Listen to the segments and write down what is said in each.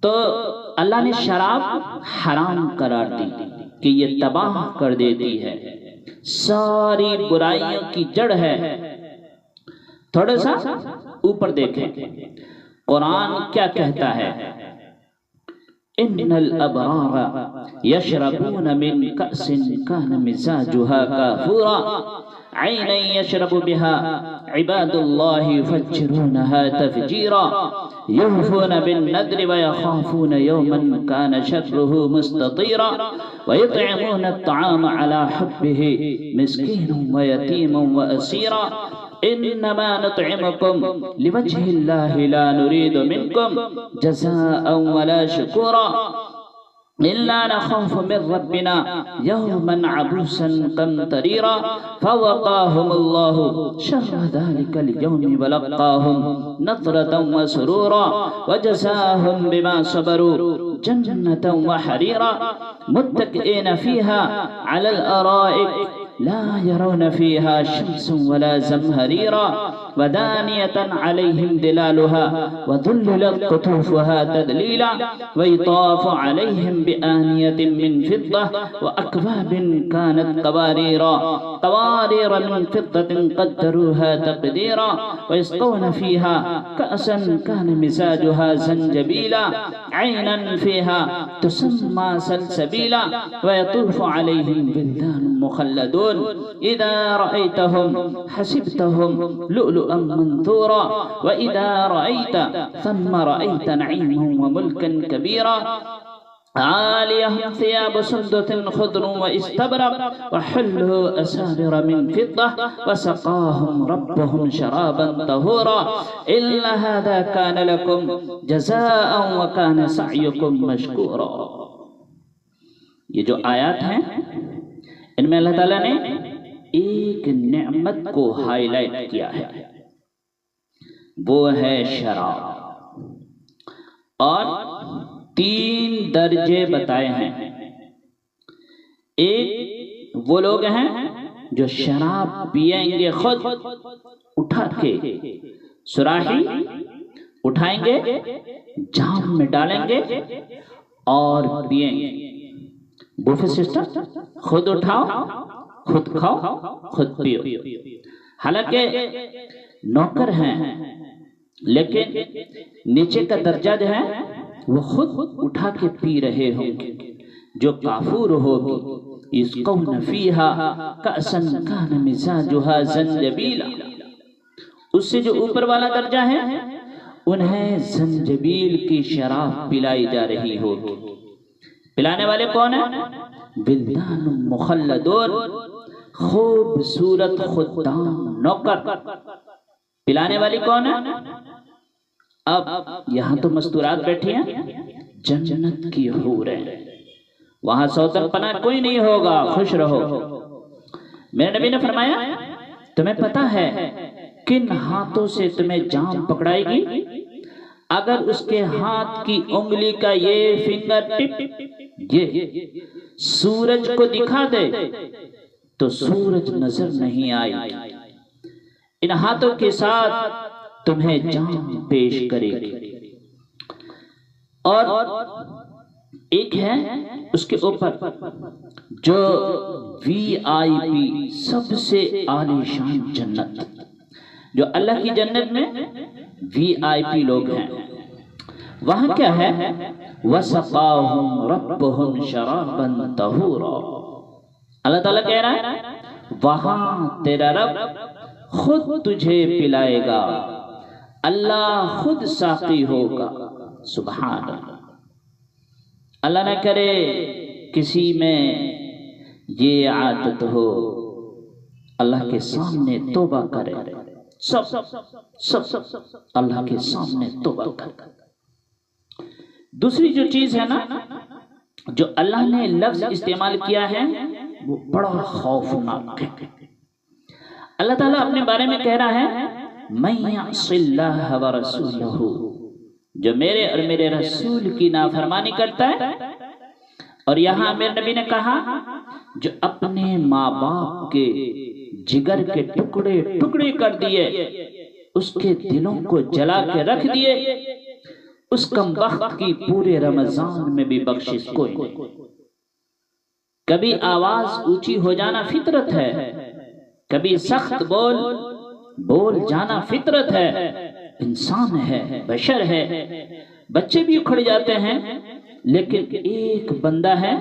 تو اللہ نے شراب حرام قرار دی کہ یہ تباہ کر دیتی ہے، ساری برائیوں کی جڑ ہے۔ تھوڑا سا اوپر دیکھیں قرآن کیا کہتا ہے، ان الابرار یشربون من کأس کان مزاجها کافورا عینا یشرب بها عباد اللہ یفجرونها تفجیرا یوفون بالنذر ویخافون یوما کان شره مستطیرا ویطعمون الطعام على حبه مسکینا ویتیما واسیرا انما نطعمكم لوجه الله لا نريد منكم جزاء ولا شكورا إلا نخاف من ربنا يوما عبوسا قمطريرا فوقاهم الله شر ذلك اليوم ولقاهم نضرة وسرورا وجزاهم بما صبروا جنة وحريرا متكئين فيها على الأرائك لا يرون فيها شمس ولا زمهريرا ودانية عليهم ظلالها وذللت قطوفها تذليلا ويطاف عليهم بآنية من فضة وأكواب كانت قوارير من فضة قدروها تقديرا ويسقون فيها كأسا كان مزاجها زنجبيلا عينا فيها تسمى سلسبيلا ويطوف عليهم ولدان مخلدون إذا رأيتهم حسبتهم لؤلؤا منثورا وإذا رأيت ثم رأيت نعيما وملكا كبيرا عاليهم ثياب سندس خضر واستبرق وحلوا أساور من فضة وسقاهم ربهم شرابا طهورا إلا هذا كان لكم جزاء وكان سعيكم مشكورا۔ یہ جو آیات ہیں ان میں اللہ تعالیٰ نے ایک نعمت کو ہائی لائٹ کیا ہے، وہ ہے شراب، اور 3 درجے بتائے ہیں۔ ایک وہ لوگ ہیں جو شراب پیئیں گے، خود اٹھا کے سراہی اٹھائیں گے، جام میں ڈالیں گے اور پیئیں گے۔ بوفے سسٹم، خود اٹھاؤ، خود کھاؤ، خود پیو۔ حالانکہ نوکر ہیں لیکن نیچے کا درجہ جو ہے وہ خود اٹھا کے پی رہے ہوں گے۔ جو کافور ہوگی یسقون فیہا کأسا کان مزاجہا زنجبیلا، اس سے جو اوپر والا درجہ ہے انہیں زنجبیل کی شراب پلائی جا رہی ہوگی۔ پلانے والے کون ہیں؟ ولدان مخلدون، خوبصورت خدام نوکر۔ پلانے والی کون ہے؟ اب یہاں تو مستورات بیٹھی ہیں، جنت کی حور ہیں، وہاں سوتن پناہ کوئی نہیں ہوگا، خوش رہو۔ میرے نبی نے فرمایا تمہیں پتہ ہے کن ہاتھوں سے تمہیں جام پکڑائے گی؟ اگر اس کے ہاتھ کی انگلی کا یہ فنگر ٹپ یہ سورج کو دکھا دے تو سورج نظر نہیں آئی، ان ہاتھوں کے ساتھ تمہیں جام پیش کرے گی۔ اور ایک ہے اس کے اوپر جو وی آئی پی، سب سے عالی شان جنت، جو اللہ کی جنت میں وی آئی پی لوگ ہیں، وہاں کیا ہے؟ وَسَقَاهُمْ رَبُّهُمْ شَرَابًا طَهُورًا۔ اللہ تعالیٰ کہہ رہا ہے وہاں تیرا رب خود تجھے پلائے گا، اللہ خود ساقی ہوگا۔ سبحان اللہ، اللہ نہ کرے کسی میں یہ عادت ہو، اللہ کے سامنے توبہ کرے، سب اللہ کے سامنے توبہ کرے۔ دوسری جو چیز ہے نا جو اللہ نے لفظ استعمال کیا ہے وہ بڑا خوفناک ہے۔ اللہ تعالیٰ اپنے بارے میں کہہ رہا ہے مَن یعص اللہ ورسولہ، جو میرے اور میرے رسول کی نافرمانی کرتا ہے۔ اور یہاں میرے نبی نے کہا جو اپنے ماں باپ کے جگر کے ٹکڑے ٹکڑے کر دیے، اس کے دلوں کو جلا کے رکھ دیے، اس کم بخت کی پورے رمضان میں بھی بخشش کوئی نہیں۔ کبھی آواز اونچی ہو جانا فطرت ہے، کبھی سخت بول جانا فطرت ہے، انسان ہے، بشر ہے، بچے بھی اکھڑ جاتے ہیں، لیکن ایک بندہ ہے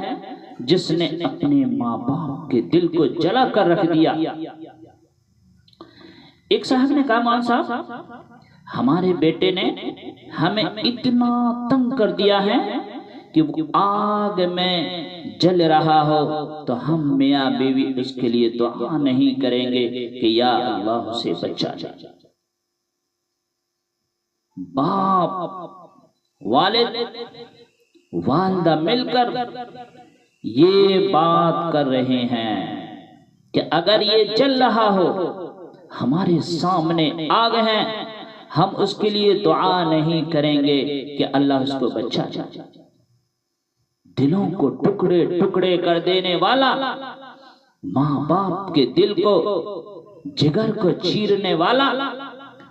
جس نے اپنے ماں باپ کے دل کو جلا کر رکھ دیا۔ ایک صاحب نے کہا مولانا صاحب ہمارے بیٹے نے ہمیں اتنا تنگ کر دیا ہے کہ وہ آگ میں جل رہا ہو تو ہم میاں بیوی اس کے لیے دعا نہیں کریں گے کہ یا اللہ اسے بچا جا۔ باپ والد والدہ مل کر یہ بات کر رہے ہیں کہ اگر یہ جل رہا ہو، ہمارے سامنے آگ ہے، ہم اس کے لیے دعا نہیں کریں گے کہ اللہ اس کو بچا جائے۔ دلوں کو ٹکڑے ٹکڑے کر دینے والا، ماں باپ کے دل کو، جگر کو چیرنے والا،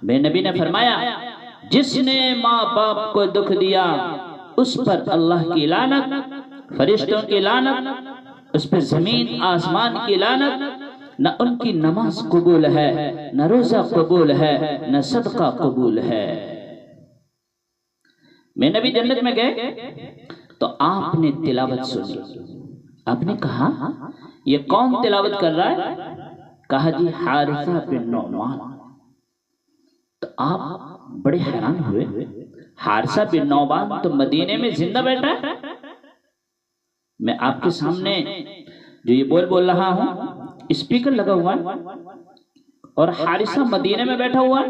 میرے نبی نے فرمایا جس نے ماں باپ کو دکھ دیا اس پر اللہ کی لعنت، فرشتوں کی لعنت، اس پر زمین آسمان کی لعنت، نہ ان کی نماز قبول ہے، نہ روزہ قبول ہے، نہ صدقہ قبول ہے۔ میں نبی جنت میں گئے تو آپ نے تلاوت سنی، آپ نے کہا یہ کون تلاوت کر رہا ہے؟ کہا جی حارثہ بن نعمان۔ تو آپ بڑے حیران ہوئے، حارثہ بن نعمان تو مدینے میں زندہ بیٹھا ہے، میں آپ کے سامنے جو یہ بول رہا ہوں اسپیکر لگا ہوا ہے اور حارثہ مدینے میں بیٹھا ہوا ہے،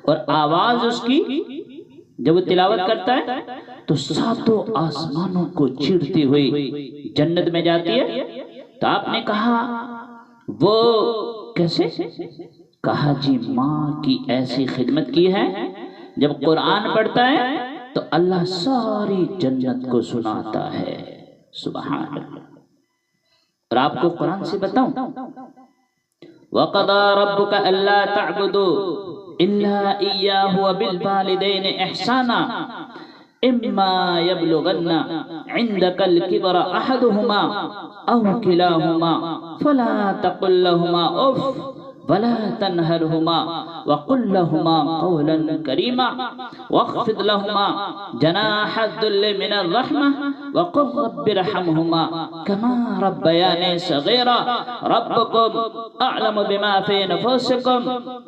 اور آواز اس کی جب وہ تلاوت کرتا ہے تو ساتوں آسمانوں کو چیرتی ہوئی جنت میں جاتی ہے۔ تو آپ نے کہا وہ کیسے؟ کہا جی ماں کی ایسی خدمت کی ہے، جب قرآن پڑھتا ہے تو اللہ ساری جنت کو سناتا ہے۔ سبحان اللہ۔ اور آپ کو قرآن سے بتاؤں، وَقَضَى رَبُّكَ أَلَّا تَعْبُدُوا إِلَّا إِيَّاهُ وَبِالْوَالِدَيْنِ إِحْسَانًا إِمَّا يَبْلُغَنَّ عِندَكَ الْكِبَرَ أَحَدُهُمَا أَوْ كِلَاهُمَا فَلَا تَقُل لَّهُمَا أُفٍّ وَلَا تَنْهَرْهُمَا وَقُل لَّهُمَا قَوْلًا كَرِيمًا وَاخْفِضْ لَهُمَا جَنَاحَ الذُّلِّ مِنَ الرَّحْمَةِ وَقُل رَّبِّ ارْحَمْهُمَا كَمَا رَبَّيَانِي صَغِيرًا رَبُّكُمْ أَعْلَمُ بِمَا فِي نُفُوسِكُمْ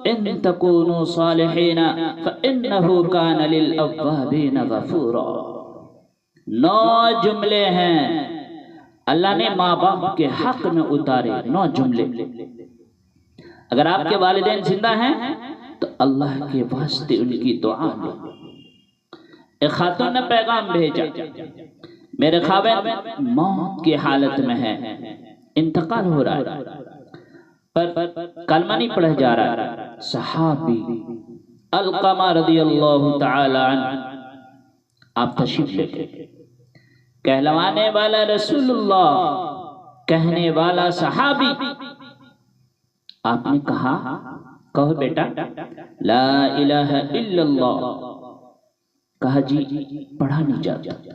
إِن تَكُونُوا صَالِحِينَ فَإِنَّهُ كَانَ لِلْأَوَّابِينَ غَفُورًا۔ 9 جملے ہیں اللہ نے ماں باپ کے حق میں اتارے، 9 جملے۔ اگر آپ کے والدین زندہ ہیں تو اللہ کے واسطے ان کی دعا لو۔ ایک خاتون نے پیغام بھیجا، میرے خاوند موت کی حالت میں ہے، انتقال ہو رہا ہے، پر کلمہ نہیں پڑھا جا رہا۔ صحابی علقمہ رضی اللہ تعالی عنہ آپ تشریف لے گئے، کہلوانے والا رسول اللہ، کہنے والا صحابی۔ آپ نے کہا کہو بیٹا لا الہ الا اللہ۔ کہا جی پڑھا نہیں جاتا،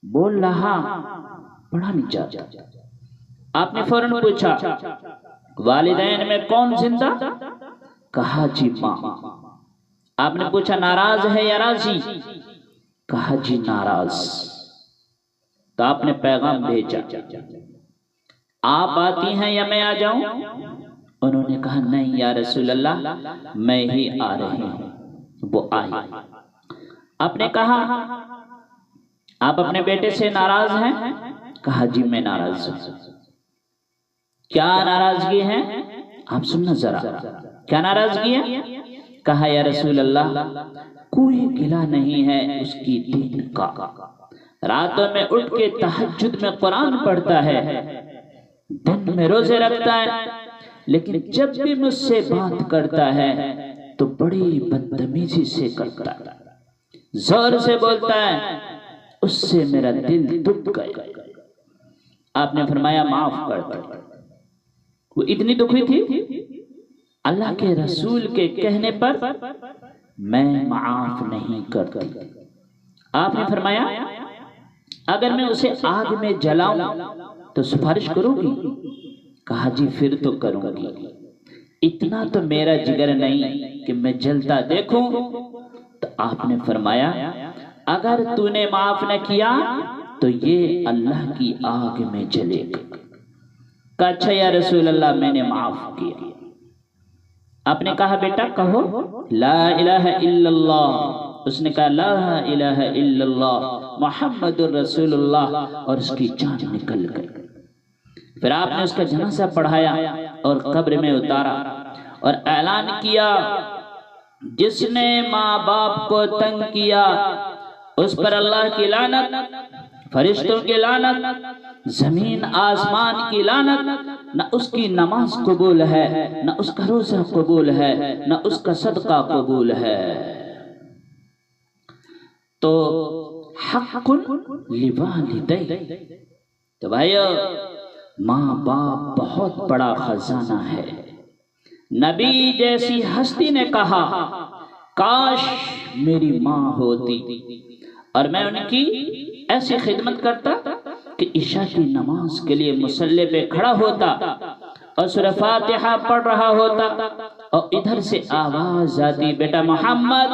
بول رہا پڑھا نہیں جاتا۔ آپ نے فوراً پوچھا والدین میں کون زندہ؟ کہا جی ماں۔ آپ نے پوچھا ناراض ہے یا راضی؟ کہا جی ناراض۔ تو آپ نے پیغام بھیجا آپ آتی ہیں یا میں آ جاؤں؟ انہوں نے کہا نہیں یا رسول اللہ میں ہی آ رہی ہوں۔ وہ آئی۔ آپ نے کہا آپ اپنے بیٹے سے ناراض ہیں؟ کہا جی میں ناراض ہوں۔ کیا ناراضگی ہے؟ آپ سننا ذرا، کیا ناراضگی ہے؟ کہا یا رسول اللہ کوئی گلہ نہیں ہے اس کی دین کا، راتوں میں اٹھ کے تہجد میں قرآن پڑھتا ہے، دن میں روزے رکھتا ہے، لیکن جب بھی مجھ سے بات کرتا ہے تو بڑی بدتمیزی سے کرتا ہے، زور سے بولتا ہے، اس سے میرا دل دکھ گیا۔ آپ نے فرمایا معاف کر دو۔ وہ اتنی دکھی تھی اللہ کے رسول کے کہنے پر میں معاف نہیں کرتی۔ آپ نے فرمایا اگر میں اسے آگ میں جلاؤں تو سفارش کرو گی؟ کہا جی پھر تو کروں گی، اتنا تو میرا جگر نہیں کہ میں جلتا دیکھوں۔ تو آپ نے فرمایا اگر تو نے معاف نہ کیا تو یہ اللہ کی آگ میں جلے گا۔ کہا اچھا یا رسول اللہ میں نے معاف کیا۔ آپ نے کہا بیٹا کہو لا الہ الا اللہ۔ اس نے کہا لا الہ الا اللہ محمد الرسول اللہ، اور اس کی جان نکل گئی۔ پھر آپ نے اس کا جنازہ پڑھایا اور قبر میں اتارا اور اعلان کیا جس نے ماں باپ کو تنگ کیا اس پر اللہ کی لعنت، فرشتوں کی لعنت، زمین آسمان کی لعنت، نہ اس کی نماز قبول ہے، نہ اس کا روزہ قبول ہے، نہ اس کا صدقہ قبول ہے۔ تو حق لوالدی، تو بھائیو ماں باپ بہت بڑا خزانہ ہے۔ نبی جیسی ہستی نے کہا کاش میری ماں ہوتی اور میں ان کی ایسی خدمت کرتا کہ عشاء کی نماز کے لیے مصلی پہ کھڑا ہوتا اور سورہ فاتحہ پڑھ رہا ہوتا اور ادھر سے آواز آتی بیٹا محمد،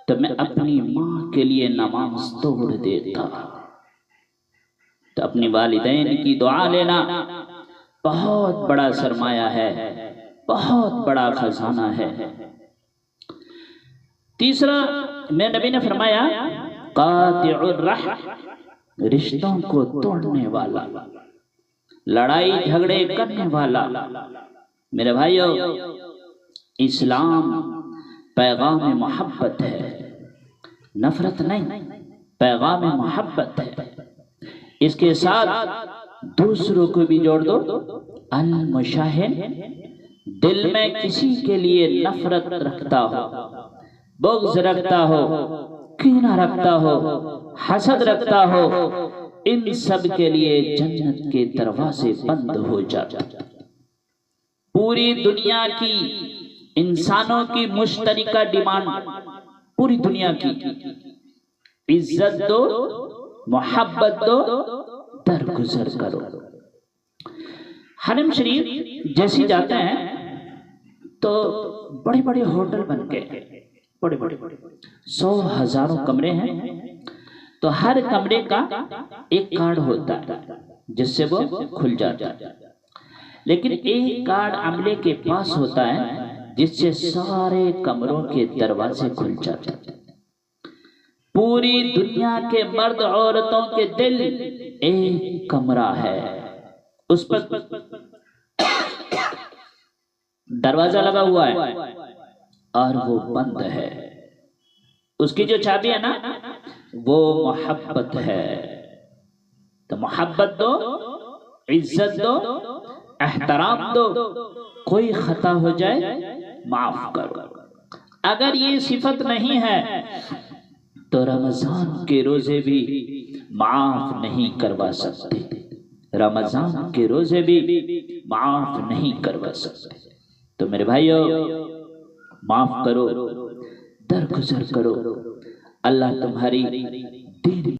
تو میں اپنی ماں کے لیے نماز توڑ دیتا۔ تو اپنی والدین کی دعا لینا بہت بڑا سرمایہ ہے، بہت بڑا خزانہ ہے۔ تیسرا میرے نبی نے فرمایا قاطع الرحم، رشتوں کو توڑنے والا، لڑائی جھگڑے کرنے والا۔ میرے بھائیو اسلام پیغام محبت ہے، نفرت نہیں، پیغام محبت ہے۔ اس کے ساتھ دوسروں کو بھی جوڑ دو۔ المشاہن، دل میں کسی کے لیے نفرت رکھتا ہو، بغض رکھتا ہو، کینہ رکھتا ہو، حسد رکھتا ہو، ان سب کے لیے جنت کے دروازے بند ہو جاتے۔ پوری دنیا کی انسانوں کی مشترکہ ڈیمانڈ، پوری دنیا کی عزت دو، محبت دو، درگزر کرو۔ حرم شریف جیسی جاتے ہیں تو بڑے بڑے ہوٹل بن کے، بڑے بڑے 100 ہزاروں کمرے ہیں، تو ہر کمرے کا ایک کارڈ ہوتا ہے جس سے وہ کھل جاتا ہے، لیکن ایک کارڈ عملے کے پاس ہوتا ہے جس سے سارے کمروں کے دروازے کھل جاتے ہیں۔ پوری دنیا کے مرد عورتوں کے دل ایک کمرہ ہے، اس پر دروازہ لگا ہوا ہے اور وہ بند ہے، اس کی جو چابی ہے نا وہ محبت ہے۔ تو محبت دو، عزت دو، احترام دو، کوئی خطا ہو جائے معاف کرو۔ اگر یہ صفت نہیں ہے تو رمضان کے روزے بھی معاف نہیں کروا سکتے، رمضان کے روزے بھی معاف نہیں کروا سکتے۔ تو میرے بھائیو معاف کرو، درگزر کرو، اللہ تمہاری دین